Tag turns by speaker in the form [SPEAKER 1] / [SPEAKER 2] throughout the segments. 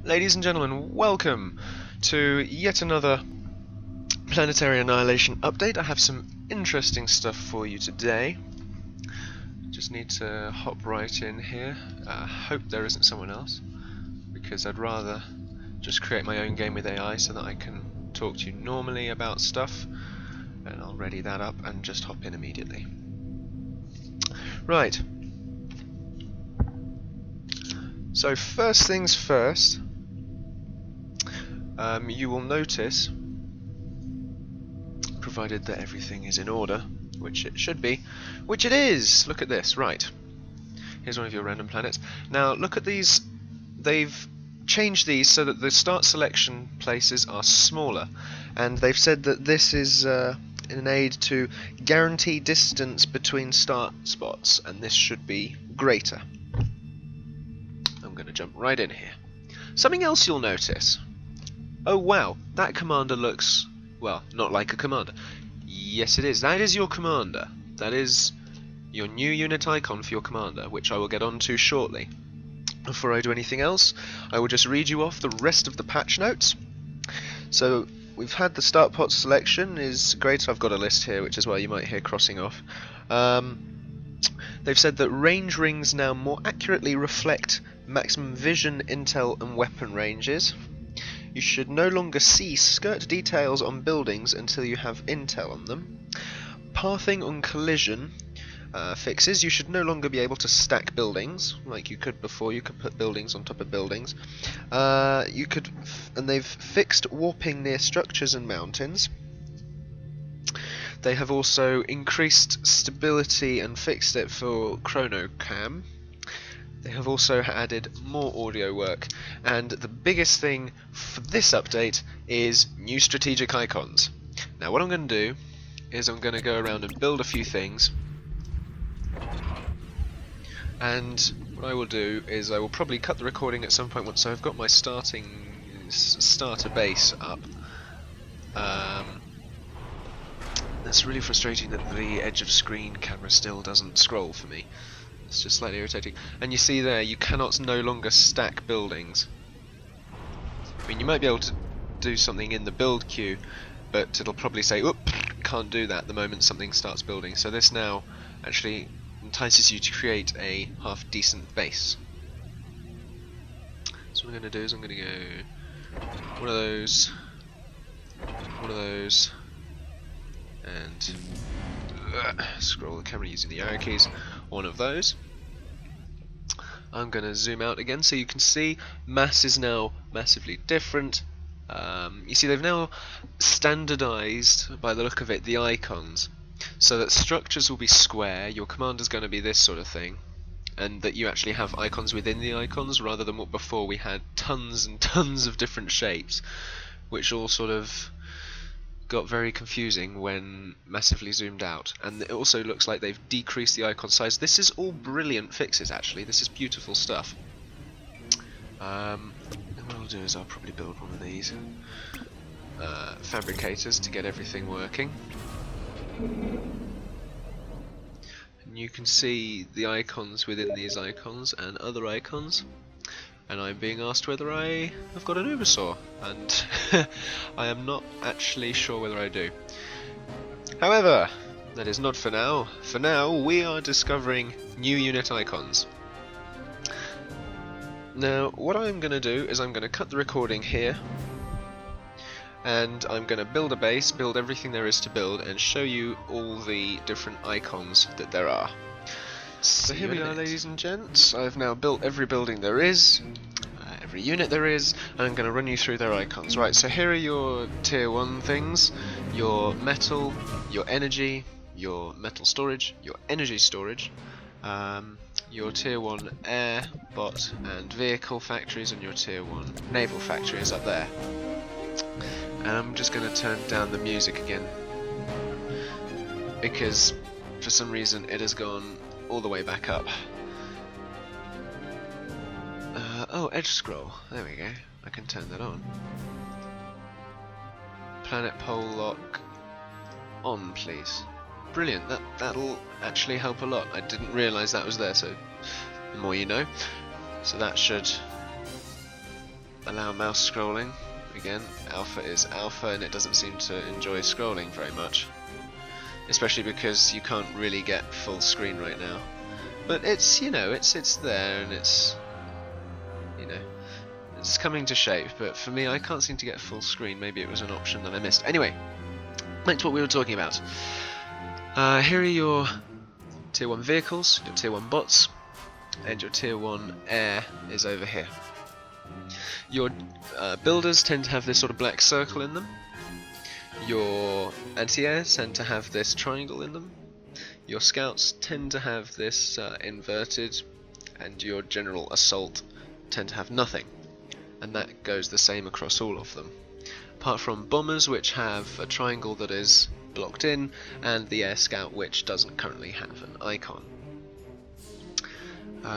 [SPEAKER 1] Ladies and gentlemen, welcome to yet another Planetary Annihilation update. I have some interesting stuff for you today. Just need to hop right in here. Hope there isn't someone else, because I'd rather just create my own game with AI so that I can talk to you normally about stuff. And I'll ready that up and just hop in immediately. Right. So first things first, you will notice, provided that everything is in order, which it should be, which it is! Look at this, right. Here's one of your random planets. Now look at these, they've changed these so that the start selection places are smaller, and they've said that this is in aid to guarantee distance between start spots, and this should be greater. I'm going to jump right in here. Something else you'll notice. Oh wow, that commander looks, well, not like a commander. Yes it is, that is your commander. That is your new unit icon for your commander, which I will get onto shortly. Before I do anything else, I will just read you off the rest of the patch notes. So, we've had the start pot selection is great. I've got a list here, which is why you might hear crossing off. They've said that range rings now more accurately reflect maximum vision, intel and weapon ranges. You should no longer see skirt details on buildings until you have intel on them. Pathing on collision fixes. You should no longer be able to stack buildings like you could before. You could put buildings on top of buildings. And they've fixed warping near structures and mountains. They have also increased stability and fixed it for chronocam. They have also added more audio work, and the biggest thing for this update is new strategic icons. Now what I'm going to do is I'm going to go around and build a few things, and what I will do is I will probably cut the recording at some point once I've got my starter base up. It's really frustrating that the edge of screen camera still doesn't scroll for me. It's just slightly irritating. And you see there, you cannot no longer stack buildings. I mean, you might be able to do something in the build queue, but it'll probably say, oop, can't do that the moment something starts building. So this now actually entices you to create a half-decent base. So what I'm going to do is I'm going to go one of those, and scroll the camera using the arrow keys, one of those. I'm going to zoom out again so you can see mass is now massively different. You see they've now standardized, by the look of it, the icons so that structures will be square, your commander's going to be this sort of thing, and that you actually have icons within the icons rather than what before we had tons and tons of different shapes, which all sort of got very confusing when massively zoomed out. And it also looks like they've decreased the icon size. This is all brilliant fixes actually, this is beautiful stuff. And what I'll do is I'll probably build one of these fabricators to get everything working. And you can see the icons within these icons and other icons. And I'm being asked whether I have got an Ubersaw, and I am not actually sure whether I do. However, that is not for now. For now, we are discovering new unit icons. Now, what I'm going to do is I'm going to cut the recording here, and I'm going to build a base, build everything there is to build, and show you all the different icons that there are. So here we are, ladies and gents. I've now built every building there is, every unit there is, and I'm going to run you through their icons. Right, so here are your tier 1 things, your metal, your energy, your metal storage, your energy storage, your tier 1 air, bot and vehicle factories, and your tier 1 naval factories up there. And I'm just going to turn down the music again, because for some reason it has gone all the way back up. Oh, edge scroll. There we go. I can turn that on. Planet pole lock on, please. Brilliant. That'll actually help a lot. I didn't realise that was there, so the more you know. So that should allow mouse scrolling. Again, alpha is alpha and it doesn't seem to enjoy scrolling very much. Especially because you can't really get full screen right now. But it's, you know, it's there and it's, you know, it's coming to shape. But for me, I can't seem to get full screen. Maybe it was an option that I missed. Anyway, back to what we were talking about. Here are your tier 1 vehicles, your tier 1 bots, and your tier 1 air is over here. Your builders tend to have this sort of black circle in them. Your anti-airs tend to have this triangle in them. Your scouts tend to have this inverted, and your general assault tend to have nothing. And that goes the same across all of them. Apart from bombers, which have a triangle that is blocked in, and the air scout, which doesn't currently have an icon.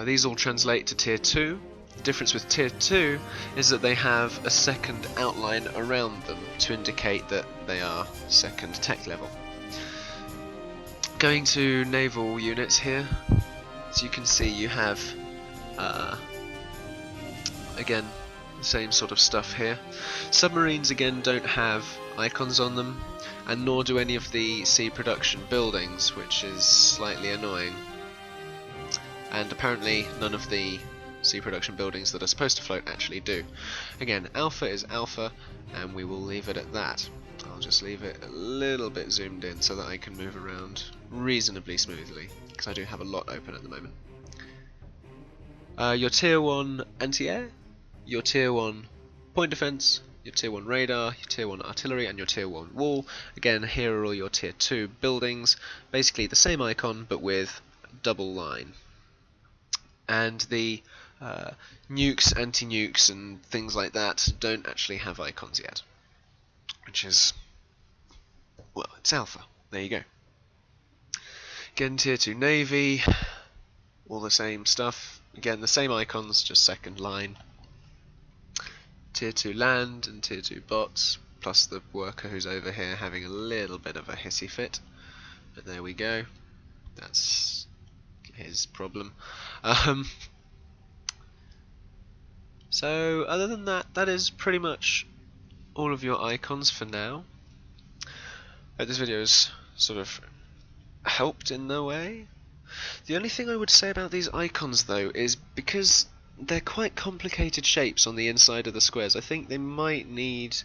[SPEAKER 1] These all translate to tier 2. The difference with tier 2 is that they have a second outline around them to indicate that they are second tech level. Going to naval units here, as you can see you have again the same sort of stuff here. Submarines again don't have icons on them, and nor do any of the sea production buildings, which is slightly annoying. And apparently none of the sea production buildings that are supposed to float actually do. Again, alpha is alpha, and we will leave it at that. I'll just leave it a little bit zoomed in so that I can move around reasonably smoothly, because I do have a lot open at the moment. Your tier 1 anti-air, your tier 1 point defense, your tier 1 radar, your tier 1 artillery, and your tier 1 wall. Again, here are all your tier 2 buildings, basically the same icon but with double line. And the nukes, anti-nukes and things like that don't actually have icons yet, which is, well, it's alpha. There you go. Again, tier 2 navy, all the same stuff. Again, the same icons, just second line. Tier 2 land and tier 2 bots, plus the worker who's over here having a little bit of a hissy fit. But there we go. That's his problem. So other than that, that is pretty much all of your icons for now. This video has sort of helped in no way. The only thing I would say about these icons though is because they're quite complicated shapes on the inside of the squares, I think they might need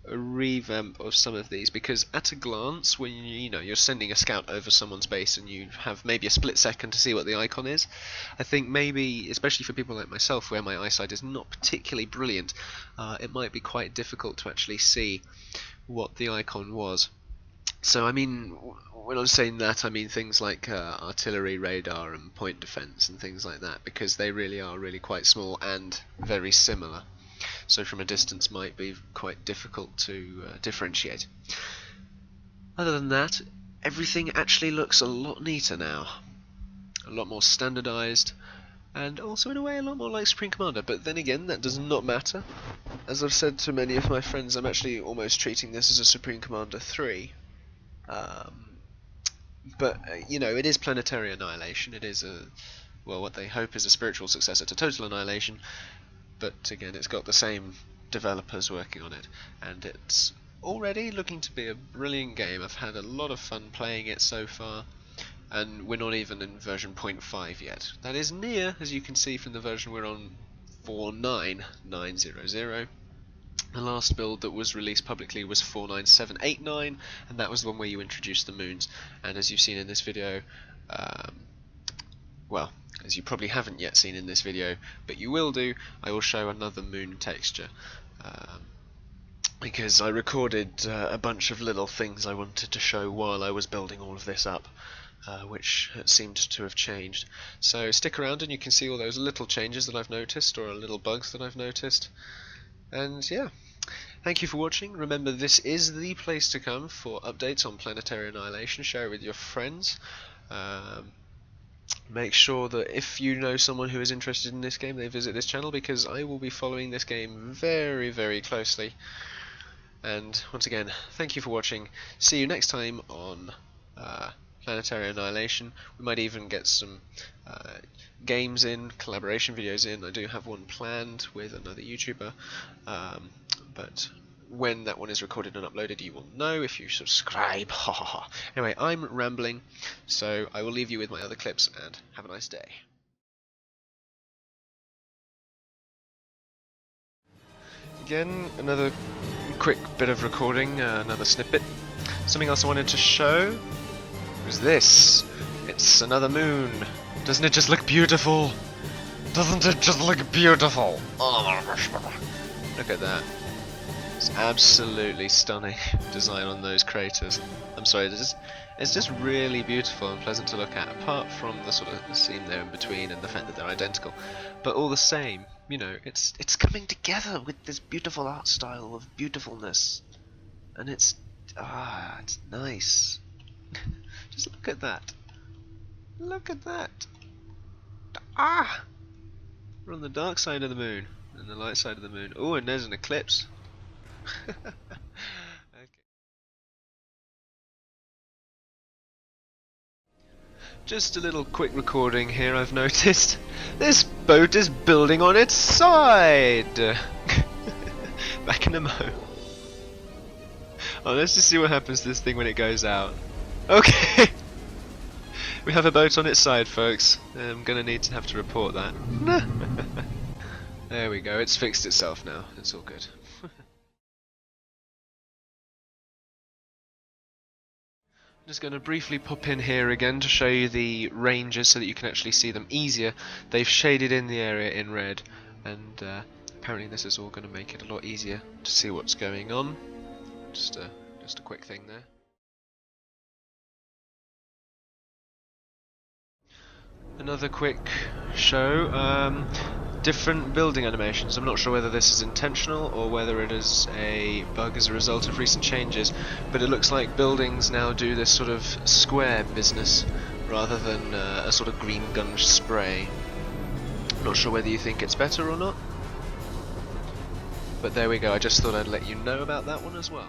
[SPEAKER 1] a revamp of some of these, because at a glance, when you're sending a scout over someone's base and you have maybe a split second to see what the icon is, I think maybe, especially for people like myself where my eyesight is not particularly brilliant, it might be quite difficult to actually see what the icon was. So I mean, when I'm saying that, I mean things like artillery, radar and point defense and things like that, because they really are quite small and very similar. So from a distance might be quite difficult to differentiate. Other than that, everything actually looks a lot neater now. A lot more standardized, and also in a way a lot more like Supreme Commander, but then again that does not matter. As I've said to many of my friends, I'm actually almost treating this as a Supreme Commander 3. But it is Planetary Annihilation. It is what they hope is a spiritual successor to Total Annihilation. But again, it's got the same developers working on it, and it's already looking to be a brilliant game. I've had a lot of fun playing it so far, and we're not even in version 0.5 yet. That is near, as you can see from the version we're on, 49900. The last build that was released publicly was 49789, and that was the one where you introduced the moons. And as you've seen in this video, as you probably haven't yet seen in this video, but you will do, I will show another moon texture. Because I recorded a bunch of little things I wanted to show while I was building all of this up, which seemed to have changed. So stick around and you can see all those little changes that I've noticed, or little bugs that I've noticed. And yeah, thank you for watching. Remember, this is the place to come for updates on Planetary Annihilation. Share it with your friends. Make sure that if you know someone who is interested in this game, they visit this channel, because I will be following this game very, very closely. And once again, thank you for watching. See you next time on Planetary Annihilation. We might even get some games in, collaboration videos in. I do have one planned with another YouTuber, but when that one is recorded and uploaded you will know if you subscribe. Anyway, I'm rambling, so I will leave you with my other clips and have a nice day. Again, another quick bit of recording, another snippet. Something else I wanted to show was this. It's another moon. Doesn't it just look beautiful? Doesn't it just look beautiful? Oh, look at that. It's absolutely stunning design on those craters. I'm sorry, it's just really beautiful and pleasant to look at, apart from the sort of scene there in between and the fact that they're identical. But all the same, you know, it's coming together with this beautiful art style of beautifulness. And it's nice. Just look at that. Look at that. We're on the dark side of the moon and the light side of the moon. Oh, and there's an eclipse. Okay. Just a little quick recording here, I've noticed. This boat is building on its side! Back in a mo. Oh, let's just see what happens to this thing when it goes out. Okay! We have a boat on its side, folks. I'm gonna have to report that. There we go, it's fixed itself now. It's all good. I'm just going to briefly pop in here again to show you the ranges so that you can actually see them easier. They've shaded in the area in red, and apparently this is all going to make it a lot easier to see what's going on. Just a quick thing there. Another quick show. Different building animations. I'm not sure whether this is intentional or whether it is a bug as a result of recent changes, but it looks like buildings now do this sort of square business rather than a sort of green gunge spray. I'm not sure whether you think it's better or not, but there we go. I just thought I'd let you know about that one as well.